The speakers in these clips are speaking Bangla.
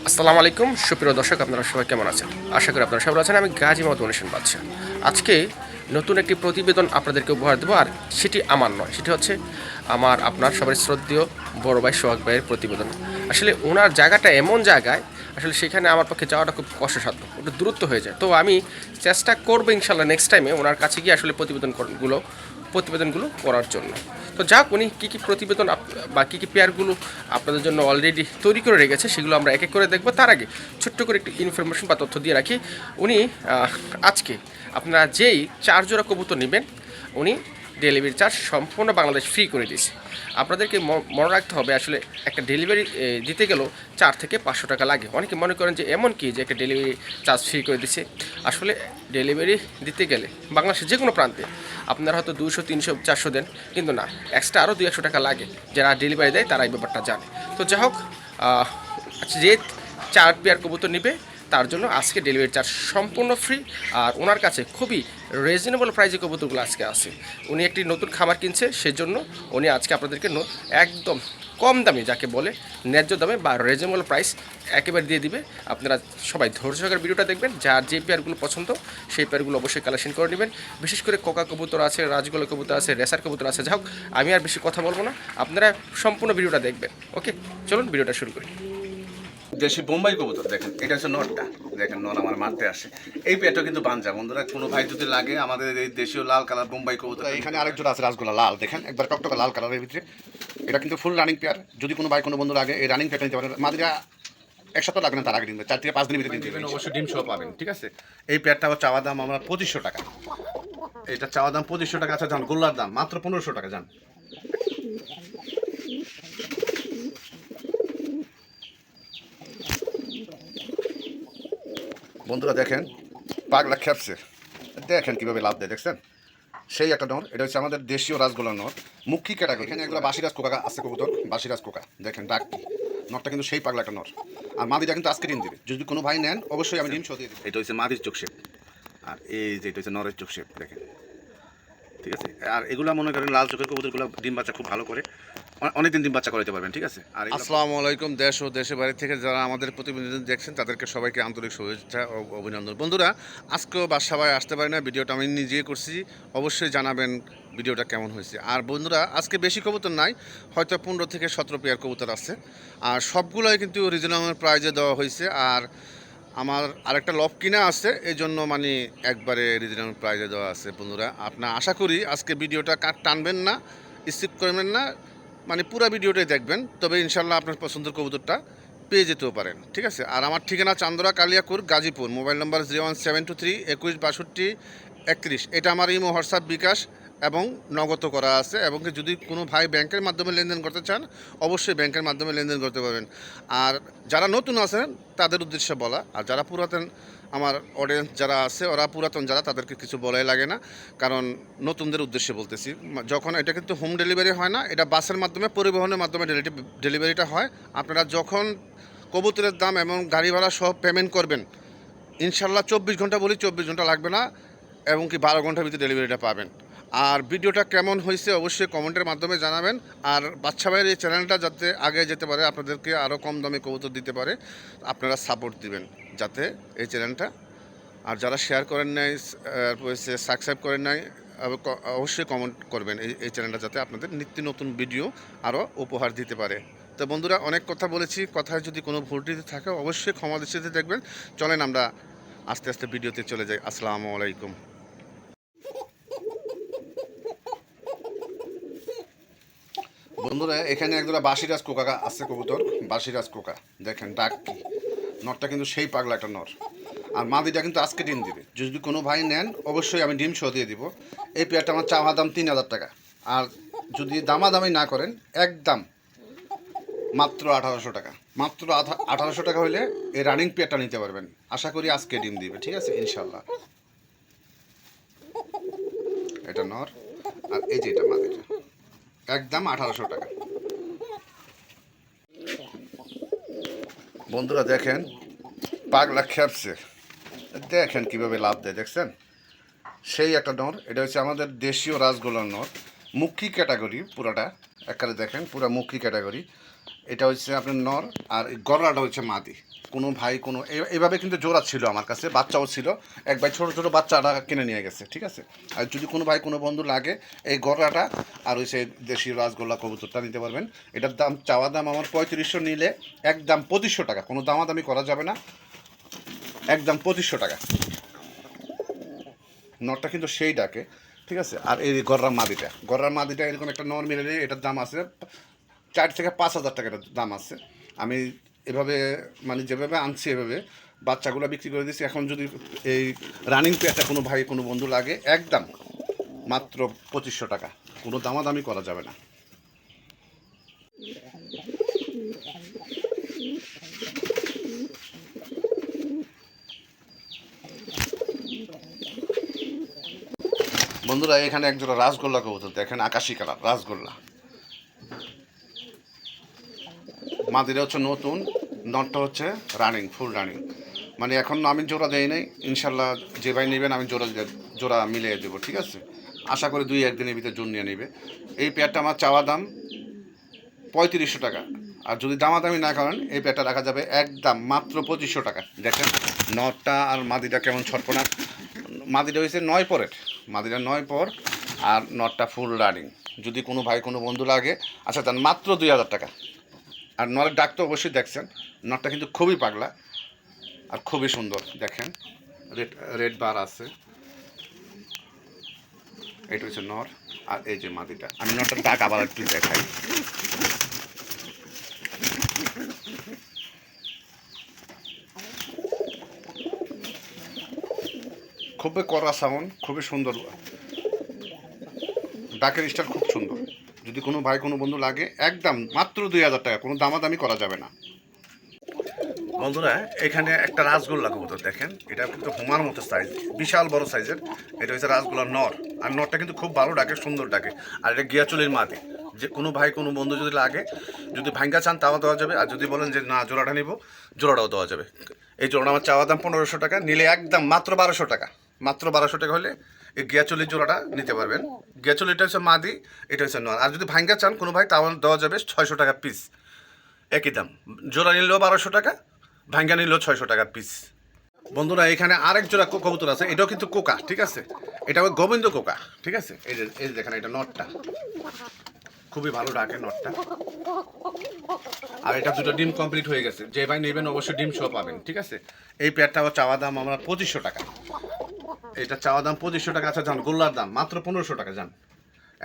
আসসালামু আলাইকুম সুপ্রিয় দর্শক, আপনারা সবাই কেমন আছেন? আশা করি আপনারা সবাই আছেন। আমি গাজী মোহাম্মদ মনিশন বাদশা। আজকে নতুন একটি প্রতিবেদন আপনাদেরকে উপহার দেবো, আর সেটি আমার নয়, সেটি হচ্ছে আমার আপনার সবাই শ্রদ্ধেয় বড় ভাই সোহাগ ভাইয়ের প্রতিবেদন। আসলে ওনার জায়গাটা এমন জায়গায়, আসলে সেখানে আমার পক্ষে যাওয়াটা খুব কষ্টসাধ্য, একটু দূরত্ব হয়ে যায়। তো আমি চেষ্টা করবো ইনশাল্লাহ নেক্সট টাইমে ওনার কাছে গিয়ে আসলে প্রতিবেদনগুলো করার জন্য। তো যাক, উনি কী কী প্রতিবেদন বা কী কী পেয়ারগুলো আপনাদের জন্য অলরেডি তৈরি করে রেখেছে সেগুলো আমরা এক এক করে দেখবো। তার আগে ছোট্ট করে একটু ইনফরমেশন বা তথ্য দিয়ে রাখি। উনি আজকে আপনারা যেই 4 জোড়া কবুতর নেবেন, উনি ডেলিভারি চার্জ সম্পূর্ণ বাংলাদেশ ফ্রি করে দিয়েছে। আপনাদেরকে মনে রাখতে হবে, আসলে একটা ডেলিভারি দিতে গেলেও 4 থেকে 500 টাকা লাগে। অনেকে মনে করেন যে এমন কি যে একটা ডেলিভারি চার্জ ফ্রি করে দিচ্ছে। আসলে ডেলিভারি দিতে গেলে বাংলাদেশের যে কোনো প্রান্তে আপনারা হয়তো 200, 300, 400 দেন, কিন্তু না, এক্সট্রা আরও 200 টাকা লাগে। যারা ডেলিভারি দেয় তারা এই ব্যাপারটা জানে। তো যাই হোক, যে 4 পেয়ার কবুতর নিবে তার জন্য আজকে ডেলিভারি চার্জ সম্পূর্ণ ফ্রি। আর ওনার কাছে খুবই রিজনেবল প্রাইসে কবুতরগুলো আজকে আছে। উনি একটি নতুন খামার কিনছে, সেজন্য উনি আজকে আপনাদেরকে একদম কম দামে, যাকে বলে ন্যায্য দামে বা রিজনেবল প্রাইস একেবারে দিয়ে দিবে। আপনারা সবাই ধৈর্য সহকারে ভিডিওটা দেখবেন। যার যে পেয়ারগুলো পছন্দ সেই পেয়ারগুলো অবশ্যই কালেকশন করে নেবেন। বিশেষ করে কোকা কবুতর আছে, রাজগোলা কবুতর আছে, রেসার কবুতর আছে। যাই হোক, আমি আর বেশি কথা বলবো না, আপনারা সম্পূর্ণ ভিডিওটা দেখবেন। ওকে, চলুন ভিডিওটা শুরু করি। দেশি বোম্বাই কবুতর দেখেন, এটা হচ্ছে নটটা। দেখেন নর আমার মারতে আসে। এই পেটও কিন্তু বাঞ্জা বন্ধুরা, কোনো ভাই যদি লাগে আমাদের এই দেশীয় লাল কালার বোম্বাই কবুতর। এখানে আরেক জোড়া আছে রাসগোলা লাল, দেখেন একবার টকটকা লাল কালারের ভিতরে। এটা কিন্তু ফুল রানিং পেয়ার। যদি কোনো ভাই কোনো বন্ধু লাগে এই রানিং পেয়ারটা নিতে পারেন। মাদিরা 1 সপ্তাহ লাগবে না, তার আগে দিন 4 থেকে 5 দিনের ভিতরে দিন অবশ্যই ডিম সহ পাবেন। ঠিক আছে, এই পেয়ারটা চাওয়া দাম আমরা 2500 টাকা। এটা চাওয়া দাম 2500 টাকা। আচ্ছা যান, গোল্লার দাম মাত্র 1500 টাকা। যান বন্ধুরা, দেখেন পাগলা খেপছে, দেখেন কীভাবে লাভ দেয়, দেখছেন? সেই একটা নর। এটা হচ্ছে আমাদের দেশীয় রাসগোলার নর, মুখী ক্যাটাগরি। এখানে এগুলো বাসিরাজ কোকা আছে কবুতর, বাসিরাজ কোকা। দেখেন ডাক কি, নরটা কিন্তু সেই পাগলা একটা নর। আর মাদিটা কিন্তু আজকে ডিম দেবে। যদি কোনো ভাই নেন অবশ্যই আমি ডিম সহ দিয়ে দিই। এটা হচ্ছে মাদির চোখ শেপ, আর এই যে এটা হচ্ছে নরের চোখ শেপ, দেখেন। ঠিক আছে, আর এগুলো মনে করেন লাল চোখের কবুতরগুলো ডিম বাচ্চা খুব ভালো করে, অনেকদিন ডিম বাচ্চা করাতে পারবেন। ঠিক আছে। আর আসসালামু আলাইকুম দেশ ও দেশের বাইরে থেকে যারা আমাদের প্রতিবেদন দেখছেন তাদেরকে সবাইকে আন্তরিক শুভেচ্ছা ও অভিনন্দন। বন্ধুরা, আজকেও বাসায় আসতে পারি না, ভিডিওটা আমি নিজে করছি। অবশ্যই জানাবেন ভিডিওটা কেমন হয়েছে। আর বন্ধুরা, আজকে বেশি কবুতর নাই, হয়তো 15 থেকে 17 পেয়ার কবুতর আছে। আর সবগুলোই কিন্তু রিজনেবল প্রাইজে দেওয়া হয়েছে। আর আমার আরেকটা লব কিনা আছে, এই জন্য মানে একবারে রিজনেবল প্রাইজে দেওয়া আছে। বন্ধুরা, আপনার আশা করি আজকে ভিডিওটা টানবেন না, স্কিপ করবেন না, মানে পুরো ভিডিওটাই দেখবেন। তবে ইনশাল্লাহ আপনার পছন্দের কবুতরটা পেয়ে যেতেও পারেন। ঠিক আছে। আর আমার ঠিকানা চান্দরা কালিয়াকুর গাজীপুর। Mobile number 01723 21 62 31। এটা আমার ইমো, হোয়াটসঅ্যাপ, বিকাশ এবং নগদ করা আছে। এবং যদি কোনো ভাই ব্যাংকের মাধ্যমে লেনদেন করতে চান অবশ্যই ব্যাংকের মাধ্যমে লেনদেন করতে পারবেন। আর যারা নতুন আছেন তাদের উদ্দেশ্যে বলা, আর যারা পুরাতন আমার অডিয়েন্স যারা আছে, ওরা পুরাতন যারা, তাদেরকে কিছু বলাই লাগে না, কারণ নতুনদের উদ্দেশ্যে বলতেছি। যখন এটা কিন্তু হোম ডেলিভারি হয় না, এটা বাসের মাধ্যমে, পরিবহনের মাধ্যমে ডেলিভারিটা হয়। আপনারা যখন কবুতরের দাম এবং গাড়ি ভাড়া সহ পেমেন্ট করবেন, ইনশাল্লাহ 24 ঘন্টা, বলি 24 ঘন্টা লাগবে না, এবং কি 12 ঘন্টার ভিতরে ডেলিভারিটা পাবেন। আর ভিডিওটা কেমন হয়েছে অবশ্যই কমেন্টের মাধ্যমে জানাবেন। আর বাচ্চা ভাইয়ের এই চ্যানেলটা যাতে আগে যেতে পারে, আপনাদেরকে আরও কম দামে কবুতর দিতে পারে, আপনারা সাপোর্ট দিবেন যাতে এই চ্যানেলটা। আর যারা শেয়ার করেন নাই, সাবস্ক্রাইব করেন নাই, অবশ্যই কমেন্ট করবেন এই চ্যানেলটা যাতে আপনাদের নিত্য নতুন ভিডিও আরও উপহার দিতে পারে। তো বন্ধুরা, অনেক কথা বলেছি, কথায় যদি কোনো ভুলটি থাকে অবশ্যই ক্ষমা দৃষ্টিতে দেখবেন। চলেন আমরা আস্তে আস্তে ভিডিওতে চলে যাই। আসসালামু আলাইকুম। বন্ধুরা, এখানে একজোড়া বাসিরাজ কোকা আছে কবুতর, বাসিরাজ কোকা। দেখেন ডাক কি, নরটা কিন্তু সেই পাগলা একটা নর। আর মাদিটা কিন্তু আজকে ডিম দিবে। যদি কোনো ভাই নেন অবশ্যই আমি ডিম সহ দিয়ে দিব। এই পেয়ারটা আমার চাওয়া দাম 3000 টাকা। আর যদি দামাদামি না করেন, একদম মাত্র 1800 টাকা। মাত্র 1800 টাকা হলে এই রানিং পেয়ারটা নিতে পারবেন। আশা করি আজকে ডিম দিবে। ঠিক আছে, ইনশাল্লাহ। এটা নর, আর এই যে এটা মাদিটা, একদম 1800 টাকা। বন্ধুরা দেখেন, পাগলা খেপছে, দেখেন কিভাবে লাভ দেয়, দেখছেন? সেই একটা নর। এটা হচ্ছে আমাদের দেশীয় রাসগোলার নর, মুখী ক্যাটাগরি পুরাটা। একবারে দেখেন পুরা মুখী ক্যাটাগরি। এটা হচ্ছে আপনার নর, আর এই গররাটা হচ্ছে মাদি। কোনো ভাই কোনো এভাবে কিন্তু জোড়া ছিল আমার কাছে, বাচ্চাও ছিল। এক ভাই ছোটো ছোটো বাচ্চাটা কিনে নিয়ে গেছে, ঠিক আছে। আর যদি কোনো ভাই কোনো বন্ধু লাগে এই গররাটা আর ওই সেই দেশি রাজগোল্লা কবুতরটা নিতে পারবেন। এটার দাম চাওয়া দাম আমার 3500, নিলে একদম 2500 টাকা, কোনো দামাদামি করা যাবে না, একদম 2500 টাকা। নরটা কিন্তু সেই ডাকে, ঠিক আছে। আর এই গররার মাদিটা এরকম একটা নর মিলে এটার দাম আছে 4 থেকে 5 হাজার টাকা দাম আছে। আমি এভাবে মানে যেভাবে আনছি এভাবে বাচ্চাগুলো বিক্রি করে দিচ্ছি। এখন যদি এই রানিং পেয়ারটা কোনো ভাই কোনো বন্ধু লাগে একদম মাত্র 2500 টাকা, কোনো দামাদামি করা যাবে না। বন্ধুরা এখানে একজোড়া রাসগোল্লা কবুতর দেখেন, আকাশি কালার রাসগোল্লা। মাদিরা হচ্ছে নতুন, নটটা হচ্ছে রানিং, ফুল রানিং। মানে এখন আমি জোড়া দেই নাই, ইনশাল্লাহ যে ভাই নেবেন আমি জোড়া মিলিয়ে দেবো, ঠিক আছে। আশা করি 2-1 দিনের ভিতরে জোর নিয়ে নেবে। এই পেয়ারটা আমার চাওয়া দাম 3500 টাকা, আর যদি দামাদামি না করেন এই পেয়ারটা রাখা যাবে একদম মাত্র 2500 টাকা। দেখেন নটটা আর মাদিটা কেমন ছটপনা। মাদিটা হয়েছে 9 পরের, মাদিটা 9 পর, আর নটটা ফুল রানিং। যদি কোনো ভাই কোনো বন্ধু লাগে আচ্ছা যান মাত্র 2000 টাকা। আর নরের ডাক তো অবশ্যই দেখছেন, নটটা কিন্তু খুবই পাগলা আর খুবই সুন্দর। দেখেন রেড বার আছে, এটা হচ্ছে নর, আর এই যে মাদিটা। আমি নটটার ডাক আবার একটু দেখাই। খুবই কড়া সাউন্ড, খুবই সুন্দর, ডাকের স্টাইল খুব সুন্দর। যদি কোনো ভাই কোনো বন্ধু লাগে একদম মাত্র 2000 টাকা, কোনো দামাদামি করা যাবে না। বন্ধুরা এখানে একটা রাসগোল্লা কবুতর দেখেন, এটা কিন্তু হুমার মতো সাইজ, বিশাল বড় সাইজের। এটা হচ্ছে রাসগোল্লার নর, আর নরটা কিন্তু খুব ভালো ডাকে, সুন্দর ডাকে। আর এটা গিয়াচুলির মাদি। যে কোনো ভাই কোনো বন্ধু যদি লাগে, যদি ভাঙ্গা চান তাও দেওয়া যাবে, আর যদি বলেন যে না জোড়াটা নিব জোড়াটাও দেওয়া যাবে। এই জোড়াটা আমার চাওয়া দাম 1500 টাকা, নিলে একদম মাত্র 1200 টাকা। মাত্র 1200 টাকা হলে এই গিয়াচুলির জোড়াটা নিতে পারবেন। গিয়াচুলিটা হচ্ছে মাদি, এটা হচ্ছে নর। আর যদি ভাঙ্গা চান কোনো ভাই তাও দেওয়া যাবে 600 টাকা পিস, একই দাম। জোড়া নিলেও 1200 টাকা, ভাঙ্গা নিলেও 600 টাকা পিস। বন্ধুরা এখানে আরেক জোড়া কবুতর আছে, এটাও কিন্তু কোকা, ঠিক আছে। এটা গোবিন্দ কোকা, ঠিক আছে। এই যে দেখেন এটা নটটা, খুবই ভালো ডাকে নটটা। আর এটা দুটো ডিম কমপ্লিট হয়ে গেছে, যে ভাই নেবেন অবশ্যই ডিম সহ পাবেন, ঠিক আছে। এই পেয়ারটা চাওয়া দাম আমরা 2500 টাকা, এটা চাওয়া দাম 2500 টাকা। আচ্ছা যান গোল্লার দাম মাত্র 1500 টাকা। যান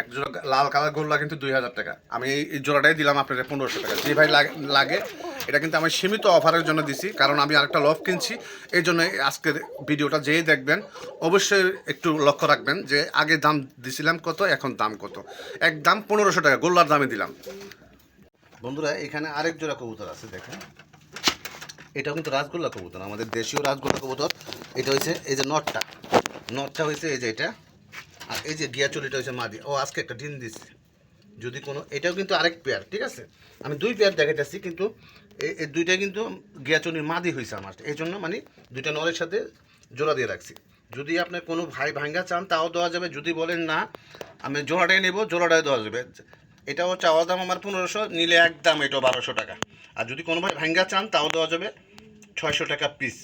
এক জোড়া লাল কালার গোল্লা কিন্তু 2000 টাকা, আমি এই জোড়াটাই দিলাম আপনাদের 1500 টাকা। যে ভাই লাগে, এটা কিন্তু আমি সীমিত অফারের জন্য দিছি, কারণ আমি আরেকটা লফ কিনছি। এই জন্য আজকের ভিডিওটা যেই দেখবেন অবশ্যই একটু লক্ষ্য রাখবেন যে আগে দাম দিছিলাম কত, এখন দাম কত। একদম 1500 টাকা গোল্লার দামে দিলাম। বন্ধুরা এখানে আরেক জোড়া কবুতর আছে দেখেন, এটাও কিন্তু রাসগোল্লা কবুতর, আমাদের দেশীয় রাসগোল্লা কবুতর। এটা হচ্ছে এই যে নটটা হয়েছে এই যে এটা, আর এই যে গিয়াচুলিটা হয়েছে মাদি। ও আজকে একটা ডিম দিচ্ছে। যদি কোনো, এটাও কিন্তু আরেক পেয়ার, ঠিক আছে। আমি 2 পেয়ার দেখাইতেছি, কিন্তু এই দুইটা কিন্তু গিয়াচুলির মাদি হয়েছে আমার, এই জন্য মানে দুইটা নরের সাথে জোড়া দিয়ে রাখছি। যদি আপনি কোনো ভাই ভাঙ্গা চান তাও দেওয়া যাবে, যদি বলেন না আমি জোড়াটাই নেব জোড়াটাই দেওয়া যাবে। এটাও চাওয়া দাম আমার 1500, নিলে একদম এটাও 1200 টাকা। আর যদি কোনো ভাই ভাঙ্গা চান তাও দেওয়া যাবে 600 টাকা পিস।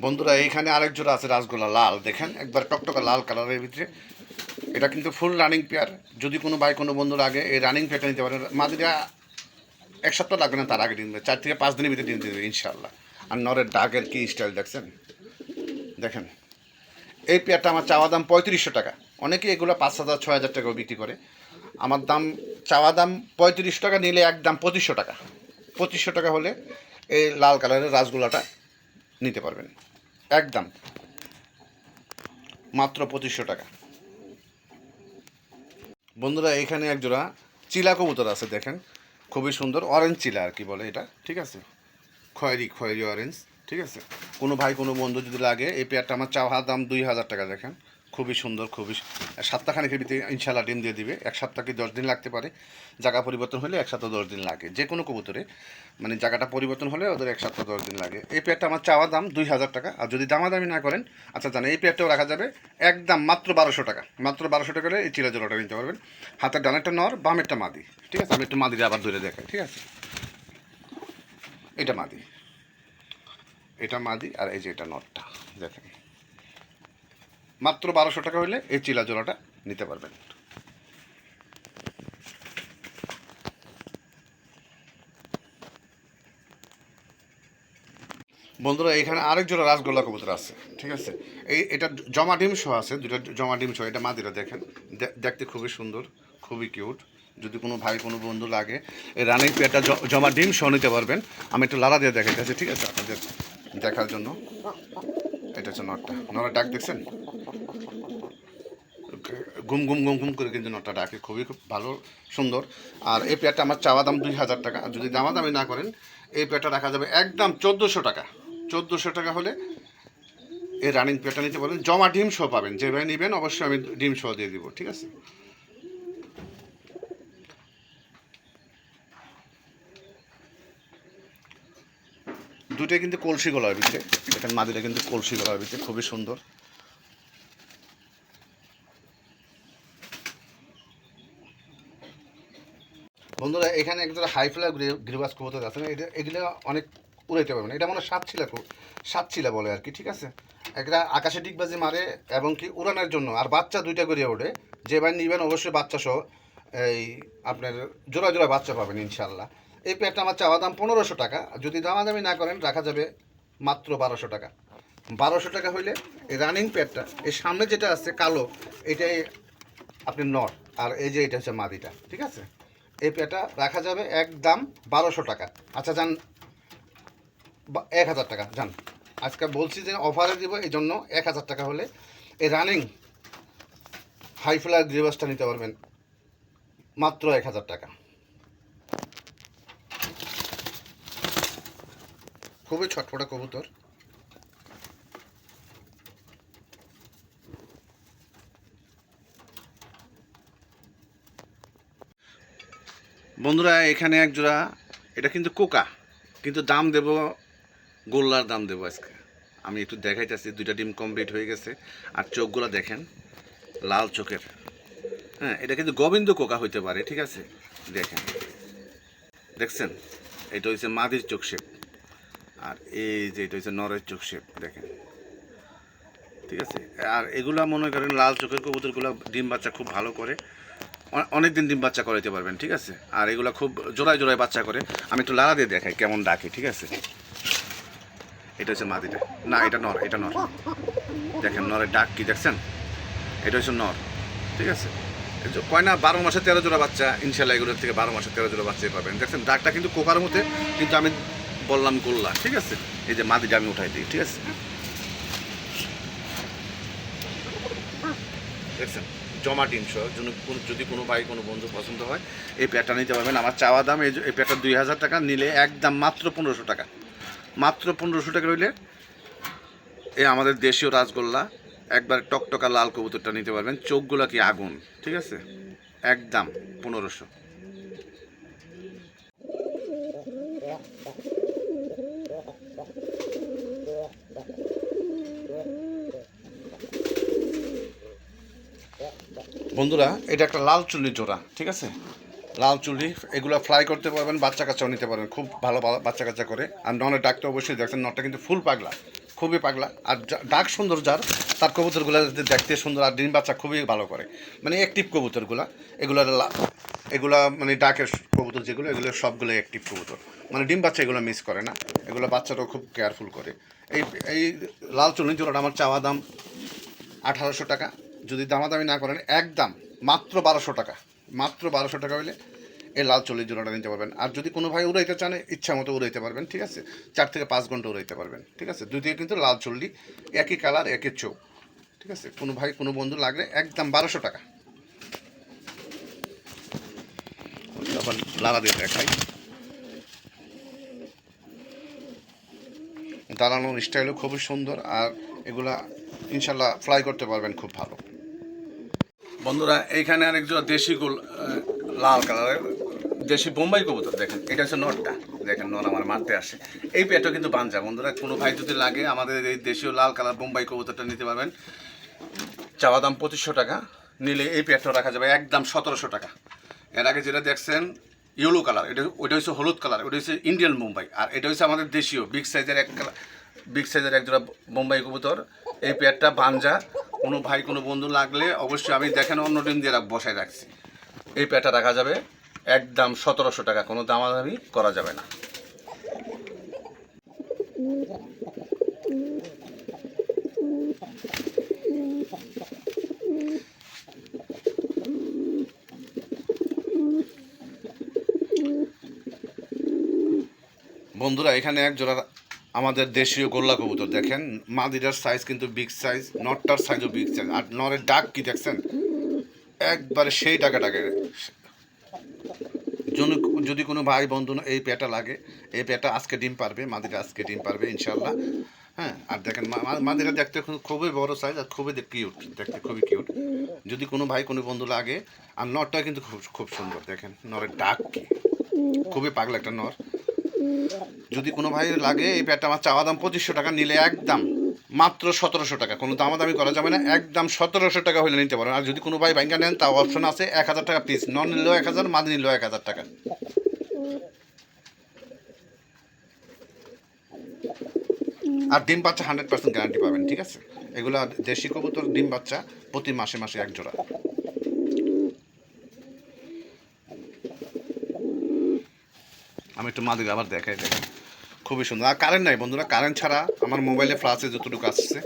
বন্ধুরা এইখানে আরেক জোড়া আছে রাসগোল্লা লাল, দেখেন একবার টকটকা লাল কালারের ভিতরে। এটা কিন্তু ফুল রানিং পেয়ার, যদি কোনো ভাই কোনো বন্ধু লাগে এই রানিং পেয়ারটা নিতে পারেন। মাদিরা 1 সপ্তাহ লাগবে না, তার আগে ডিম দেবে, 4 থেকে 5 দিনের ভিতরে ডিম দেবে ইনশাল্লাহ। আর নরের ডাকের কি স্টাইল দেখছেন, দেখেন। এই পেয়ারটা আমার চাওয়া দাম 3500 টাকা। অনেকে এগুলো 5000 6000 টাকাও বিক্রি করে। আমার দাম চাওয়া দাম 3500 টাকা, নিলে একদম 2500 টাকা। 2500 টাকা হলে এই লাল কালারের রাসগোল্লাটা নিতে পারবেন, একদম মাত্র 2500 টাকা। বন্ধুরা এখানে একজোড়া চিলা কবুতর আছে দেখেন, খুবই সুন্দর, অরেঞ্জ চিলা আর কি বলে এটা, ঠিক আছে। খয়েরি অরেঞ্জ, ঠিক আছে। কোনো ভাই কোনো বন্ধু যদি লাগে এই পেয়ারটা আমার চাওয়া দাম 2000 টাকা। দেখেন খুবই সুন্দর, খুবই সপ্তাহখানেকের ভিতরে ইনশাল্লাহ ডিম দিয়ে দিবে। 1 সপ্তাহ কি 10 দিন লাগতে পারে, জায়গা পরিবর্তন হলে 1 সপ্তাহ 10 দিন লাগে যে কোনো কবুতরে, মানে জায়গাটা পরিবর্তন হলে ওদের 1 সপ্তাহ 10 দিন লাগে। এই পেয়ারটা আমার চাওয়া দাম 2000 টাকা, আর যদি দামাদামি না করেন, আচ্ছা জানেন এই পেয়ারটাও রাখা যাবে একদম মাত্র 1200 টাকা। মাত্র 1200 টাকা এই চিলা জোড়াটা নিতে পারবেন। হাতের ডানেরটা নর, বামেরটা মাদি, ঠিক আছে? আমি একটু মাদিরে আবার ধরে দেখাই, ঠিক আছে? এটা মাদি, এটা মাদি, আর এই যে এটা নরটা দেখেন। মাত্র 1200 টাকা হলে এই চিলা জোড়াটা নিতে পারবেন। বন্ধুরা এখানে আরেক জোড়া রাসগোল্লা কবুতর আছে, ঠিক আছে? এটা জমা ডিম সহ আছে, দুটো জমা ডিম সহ। এটা মাদিরা দেখেন, দেখতে খুবই সুন্দর, খুবই কিউট। যদি কোনো ভাই কোনো বন্ধু লাগে এই রানিং পেয়ারটা জমা ডিম সহ নিতে পারবেন। আমি একটু লাড়া দিয়ে দেখাইতেছি, ঠিক আছে, আপনাদের দেখার জন্য। এটা হচ্ছে নটটা, নরের ডাক দেখছেন? ঘুম ঘুম ঘুম ঘুম করে কিন্তু নটটা ডাকে, খুবই খুব ভালো, সুন্দর। আর এই পেয়ারটা আমার চাওয়া দাম 2000 টাকা। আর যদি দামাদামি না করেন এই পেয়ারটা রাখা যাবে একদম 1400 টাকা। 1400 টাকা হলে এই রানিং পেয়ারটা নিতে পারেন, জমা ডিম সহ পাবেন। যে ভাই নেবেন অবশ্যই আমি ডিম সহ দিয়ে দিব, ঠিক আছে? দুটোই কিন্তু কলসি গলার ভিতরে, এখানে মাদিটা কিন্তু কলসি গলার ভিতরে, খুবই সুন্দর। বন্ধুরা এখানে একটা হাই ফ্লার গ্রিবাস কবুতর আছে, এগুলো অনেক উড়াইতে পারবেন। এটা মনে হয় সাতছিলা বলে আর কি, ঠিক আছে? একটা আকাশে ডিগবাজি মারে এবং কি উড়ানোর জন্য, আর বাচ্চা 2টা করে ওঠে। যে ভাই নিবেন অবশ্যই বাচ্চা সহ এই আপনার জোড়া জোড়া বাচ্চা পাবেন ইনশাল্লাহ। এই পেয়ারটা আমার চাওয়া দাম 1500 টাকা। যদি দামাদামি না করেন রাখা যাবে মাত্র 1200 টাকা। 1200 টাকা হইলে এই রানিং পেয়ারটা, এই সামনে যেটা আছে কালো, এটাই আপনি নর, আর এই যে এটা হচ্ছে মাদিটা, ঠিক আছে? এই পেয়ারটা রাখা যাবে একদম 1200 টাকা। আচ্ছা যান 1000 টাকা যান, আজকে বলছি যে অফারে দিব, এই জন্য 1000 টাকা হলে এই রানিং হাই ফ্লার গ্রিবাসটা নিতে পারবেন মাত্র 1000 টাকা। খুবই ছটফটা কবুতর। বন্ধুরা এখানে এক জোড়া, এটা কিন্তু কোকা, কিন্তু দাম দেব গোল্লার দাম দেবো আজকে। আমি একটু দেখাইতেছি, 2টা ডিম কমপ্লিট হয়ে গেছে, আর চোখগুলো দেখেন লাল চোখের। হ্যাঁ, এটা কিন্তু গোবিন্দ কোকা হইতে পারে, ঠিক আছে? দেখেন, দেখছেন? এটা হচ্ছে মাদির চোখ শেপ, আর এই যে এটা হচ্ছে নরের চোখ শেপ, দেখেন, ঠিক আছে? আর এগুলা মনে করেন লাল চোখের কবুতরগুলো ডিম বাচ্চা খুব ভালো করে, অনেক দিন ডিম বাচ্চা করাইতে পারবেন, ঠিক আছে? আর এগুলো খুব জোড়ায় জোড়ায় বাচ্চা করে। আমি একটু লাড়া দিয়ে দেখাই কেমন ডাকে, ঠিক আছে? এটা হচ্ছে মাদিটা, না এটা নর, এটা নর। দেখেন নরের ডাক কি দেখছেন? এটা হচ্ছে নর, ঠিক আছে? কয় না 12 মাসে 13 জোড়া বাচ্চা, ইনশাল্লাহ এগুলোর থেকে 12 মাসে 13 জোড়া বাচ্চাই পাবেন। দেখছেন ডাকটা কিন্তু কোকার মধ্যে, কিন্তু আমি বললাম গোল্লা, ঠিক আছে? এই যে মাদিটা আমি উঠাই দিই, ঠিক আছে? দেখছেন জমা ডিম সহ। যদি কোনো ভাই কোনো বন্ধু পছন্দ হয় এই পেয়ারটা নিতে পারবেন। আমার চাওয়া দাম এই পেয়ারটা 2000 টাকা, নিলে একদম মাত্র 1500 টাকা। মাত্র 1500 টাকা হইলে এই আমাদের দেশীয় রাসগোল্লা একবার টকটকা লাল কবুতরটা নিতে পারবেন। চোখগুলো কি আগুন, ঠিক আছে? একদম 1500। বন্ধুরা এটা একটা লাল চুল্লি জোড়া, ঠিক আছে? লাল চুল্লি, এগুলো ফ্রাই করতে পারবেন, বাচ্চা কাচ্চাও নিতে পারবেন, খুব ভালো বাচ্চা কাচ্চা করে। আর ননের ডাকটা অবশ্যই দেখছেন, নটটা কিন্তু ফুল পাগলা, খুবই পাগলা। আর ডাক সুন্দর যার, তার কবুতরগুলো দেখতে সুন্দর, আর ডিম বাচ্চা খুবই ভালো করে, মানে অ্যাক্টিভ কবুতরগুলো। এগুলা মানে ডাকের কবুতর যেগুলো, এগুলো সবগুলো অ্যাক্টিভ কবুতর, মানে ডিম বাচ্চা এগুলো মিস করে না। এগুলো বাচ্চাটাও খুব কেয়ারফুল করে। এই লাল চুল্লি জোড়াটা আমার চাওয়া দাম 1800 টাকা। যদি দামাদামি না করেন একদম মাত্র 1200 টাকা। মাত্র 1200 টাকা হলে এই লাল চল্লিশ জোড়াটা নিতে পারবেন। আর যদি কোনো ভাই উড়াইতে চান ইচ্ছা মতো উড়াইতে পারবেন, ঠিক আছে? 4 থেকে 5 ঘন্টা উড়াইতে পারবেন, ঠিক আছে? দুইদিকে কিন্তু লাল চল্লি, একই কালার, একই চোখ, ঠিক আছে? কোনো ভাই কোনো বন্ধু লাগলে একদম 1200 টাকা। তখন লালা দিয়ে দেখাই, দাঁড়ানোর স্টাইলও খুবই সুন্দর। আর এগুলা ইনশাল্লাহ ফ্লাই করতে পারবেন খুব ভালো। বন্ধুরা এইখানে আরেকজন দেশি লাল কালারের দেশি বোম্বাই কবুতর দেখেন, এটা হচ্ছে নরটা। দেখেন নর আমার মারতে আসে। এই পেটটা কিন্তু বাঞ্জা। বন্ধুরা কোনো ভাই যদি লাগে আমাদের এই দেশীয় লাল কালার বোম্বাই কবুতরটা নিতে পারবেন। চাওয়া দাম 2500 টাকা, নিলে এই পেটটা রাখা যাবে একদম 1700 টাকা। এর আগে যেটা দেখছেন ইয়েলো কালার, ওইটা হচ্ছে হলুদ কালার, ওটা হচ্ছে ইন্ডিয়ান বোম্বাই। আর এটা হচ্ছে আমাদের দেশীয় বিগ সাইজের এক জোড়া বোম্বাই কবুতর। এই পেটটা বাঞ্জা। কোনো ভাই কোনো বন্ধু লাগলে অবশ্যই আমি দেখেন অন্য ডিম দিয়ে বসায় রাখছি। এই পেটটা রাখা যাবে একদম 1700 টাকা, কোনো দামাদামি করা যাবে না। বন্ধুরা এখানে এক জোড়া আমাদের দেশীয় গোল্লা কবুতর দেখেন, মাদিটার সাইজ কিন্তু বিগ সাইজ, নটটার সাইজও বিগ সাইজ। আর নরের ডাক কি দেখছেন, একবারে সেই ডাকে। যদি কোনো ভাই বন্ধু এই পেটা লাগে, এই পেটা আজকে ডিম পারবে, মাদিটা আজকে ডিম পারবে ইনশাল্লাহ। হ্যাঁ, আর দেখেন মাদিটা দেখতে খুবই বড় সাইজ আর খুবই কিউট, দেখতে খুবই কিউট। যদি কোনো ভাই কোনো বন্ধু লাগে, আর নরটা কিন্তু খুব সুন্দর। দেখেন নরের ডাক কি, খুবই পাগলা একটা নর। যদি কোনো ভাই লাগে এই প্যাডটা আমার চাওয়া দাম 2500 টাকা, নিলে একদম মাত্র 1700 টাকা, কোনো দামাদামি করা যাবে না, একদম 1700 টাকা হলে নিতে পারেন। আর যদি কোনো ভাই ব্যাংকে নেন তাও অপশন আছে 1000 টাকা পিস, নন নিলেও 1000, মাদি নিলেও 1000 টাকা। আর ডিম বাচ্চা 100% গ্যারান্টি পাবেন, ঠিক আছে। এগুলো দেশি কবুতর ডিম বাচ্চা প্রতি মাসে মাসে এক জোড়া। আমি একটু মাদি আবার দেখাই, দেখেন খুবই সুন্দর। আর কারেন্ট নাই বন্ধুরা, কারেন্ট ছাড়া আমার মোবাইলে ফ্লাশে যতটুকু আসছে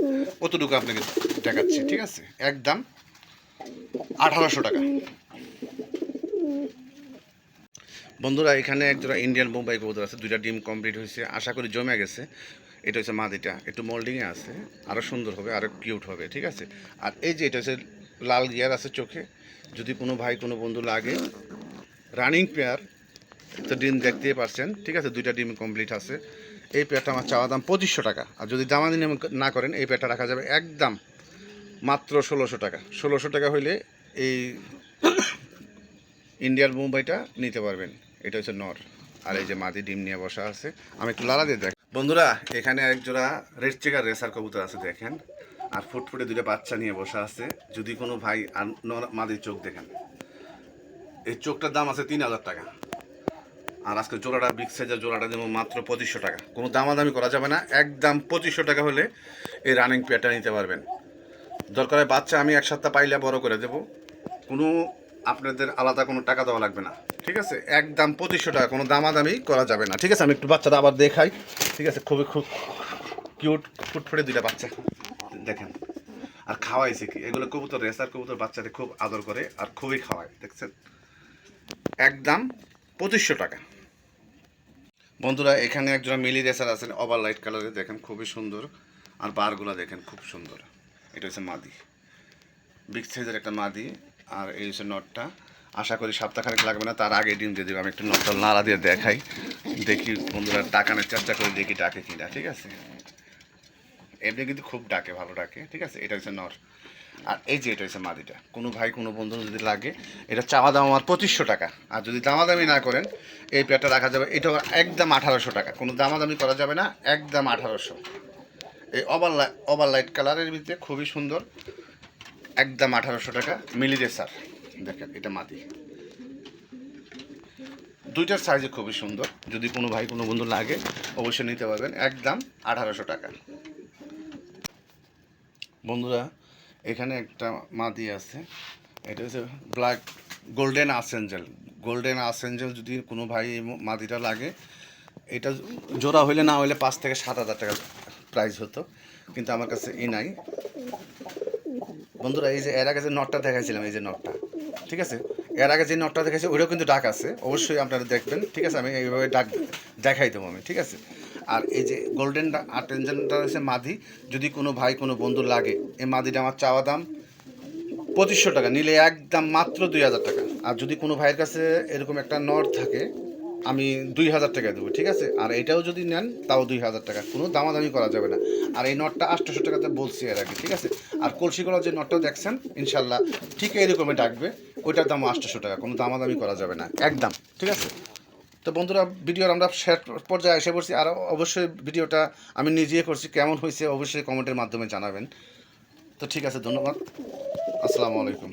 অতটুকু আপনাকে দেখাচ্ছি, ঠিক আছে। একদম 1800 টাকা। বন্ধুরা এখানে একজোড়া ইন্ডিয়ান বোম্বাই কবুতর আছে, 2টা ডিম কমপ্লিট হয়েছে, আশা করি জমে গেছে। এটা হচ্ছে মাদিটা, একটু মোল্ডিংয়ে আছে, আরও সুন্দর হবে, আরও কিউট হবে, ঠিক আছে। আর এই যে এটা হচ্ছে লাল গিয়ার আছে চোখে। যদি কোনো ভাই কোনো বন্ধু লাগে, রানিং পেয়ার তো ডিম দেখতেই পারছেন, ঠিক আছে। 2টা ডিম কমপ্লিট আছে। এই পেয়ারটা আমার চাওয়া দাম 2500 টাকা। আর যদি দামাদামি না করেন এই পেয়ারটা রাখা যাবে একদম মাত্র 1600 টাকা। 1600 টাকা হইলে এই ইন্ডিয়ান বোম্বাইটা নিতে পারবেন। এটা হচ্ছে নর, আর এই যে মাদি ডিম নিয়ে বসা আছে। আমি একটু লালা দিয়ে দেখ বন্ধুরা, এখানে এক জোড়া রেড চেকার রেসার কবুতর আছে দেখেন, আর ফুটফুটে 2টা বাচ্চা নিয়ে বসা আছে। যদি কোনো ভাই আর মাদির চোখ দেখেন, এই চোখটার দাম আছে 3000 টাকা। আর আজকে জোড়াটা বিগ সাইজের জোড়াটা দেবো মাত্র 2500 টাকা, কোনো দামাদামি করা যাবে না, একদম 2500 টাকা হলে এই রানিং পেয়ারটা নিতে পারবেন। দরকার হয় বাচ্চা আমি 1 সপ্তাহ পাইলে বড় করে দেবো, কোনো আপনাদের আলাদা কোনো টাকা দেওয়া লাগবে না, ঠিক আছে। একদম 2500 টাকা, কোনো দামাদামি করা যাবে না, ঠিক আছে। আমি একটু বাচ্চাটা আবার দেখাই, ঠিক আছে। খুব কিউট ফুটফুটে 2টা বাচ্চা দেখেন। আর খাওয়াইছে কি, এগুলো কবুতর রেসার কবুতর বাচ্চাদের খুব আদর করে আর খুবই খাওয়ায়, দেখছেন। একদম 2500 টাকা। বন্ধুরা এখানে একজন মিলি রেসার আছেন ওভার লাইট কালারে, দেখেন খুবই সুন্দর। আর বারগুলো দেখেন খুব সুন্দর। এটা হচ্ছে মাদি, বিগ সাইজের একটা মাদি। আর এই হচ্ছে নটটা। আশা করি সপ্তাহখানেক লাগবে না, তার আগে ডিম দিয়ে দেবে। আমি একটু নটটা নাড়া দিয়ে দেখাই, দেখি বন্ধুরা টাকানোর চেষ্টা করে দেখি ডাকে কিনা, ঠিক আছে। এমনি কিন্তু খুব ডাকে, ভালো ডাকে, ঠিক আছে। এটা হচ্ছে নর। আর এই যে এটা হচ্ছে মাদিটা। কোনো ভাই কোনো বন্ধু যদি লাগে, এটা চাওয়া দাম আমার 2500 টাকা। আর যদি দামাদামি না করেন এই পেয়ারটা রাখা যাবে এটা একদম 1800 টাকা, কোনো দামাদামি করা যাবে না, একদম 1800। এই ওভার লাইট কালারের ভিতরে খুবই সুন্দর, একদম 1800 টাকা মিলি রেসার। দেখেন এটা মাদি, 2টার সাইজে খুবই সুন্দর। যদি কোনো ভাই কোনো বন্ধু লাগে অবশ্যই নিতে পারবেন, একদম 1800 টাকা। বন্ধুরা এখানে একটা মাদি আছে, এটা হচ্ছে ব্ল্যাক গোল্ডেন আসেঞ্জেল। গোল্ডেন আসেঞ্জেল যদি কোনো ভাই মাদিটা লাগে, এটা জোড়া হইলে না হইলে 5 থেকে 7000 টাকা প্রাইস হতো, কিন্তু আমার কাছে নাই। বন্ধুরা এই যে এর আগে যে নটটা দেখাইছিলাম, এই যে নটটা, ঠিক আছে। এর আগে যে নটটা দেখাইছি ওইটাও কিন্তু ডাক আছে, অবশ্যই আপনারা দেখবেন, ঠিক আছে। আমি এইভাবে ডাক দেখাই দেবো আমি, ঠিক আছে। আর এই যে গোল্ডেন আটেনজেনটা হচ্ছে মাদি। যদি কোনো ভাই কোনো বন্ধু লাগে, এই মাদিটা আমার চাওয়া দাম 2500 টাকা, নিলে একদম মাত্র 2000 টাকা। আর যদি কোনো ভাইয়ের কাছে এরকম একটা নট থাকে, আমি 2,000 টাকা দেবো, ঠিক আছে। আর এটাও যদি নেন তাও 2,000 টাকা, কোনো দামাদামি করা যাবে না। আর এই নটটা 800 টাকাতে বলছি এর আগে, ঠিক আছে। আর কলসিগুলো যে নটটাও দেখছেন ইনশাল্লাহ ঠিক এইরকমই ডাকবে, ওইটার দামও 800 টাকা, কোনো দামাদামি করা যাবে না, একদম, ঠিক আছে। তো বন্ধুরা, ভিডিওর আমরা শেষ পর্যায়ে এসে পড়ছি। আর অবশ্যই ভিডিওটা আমি নিজেই করছি, কেমন হয়েছে অবশ্যই কমেন্টের মাধ্যমে জানাবেন। তো ঠিক আছে, ধন্যবাদ, আসসালামু আলাইকুম।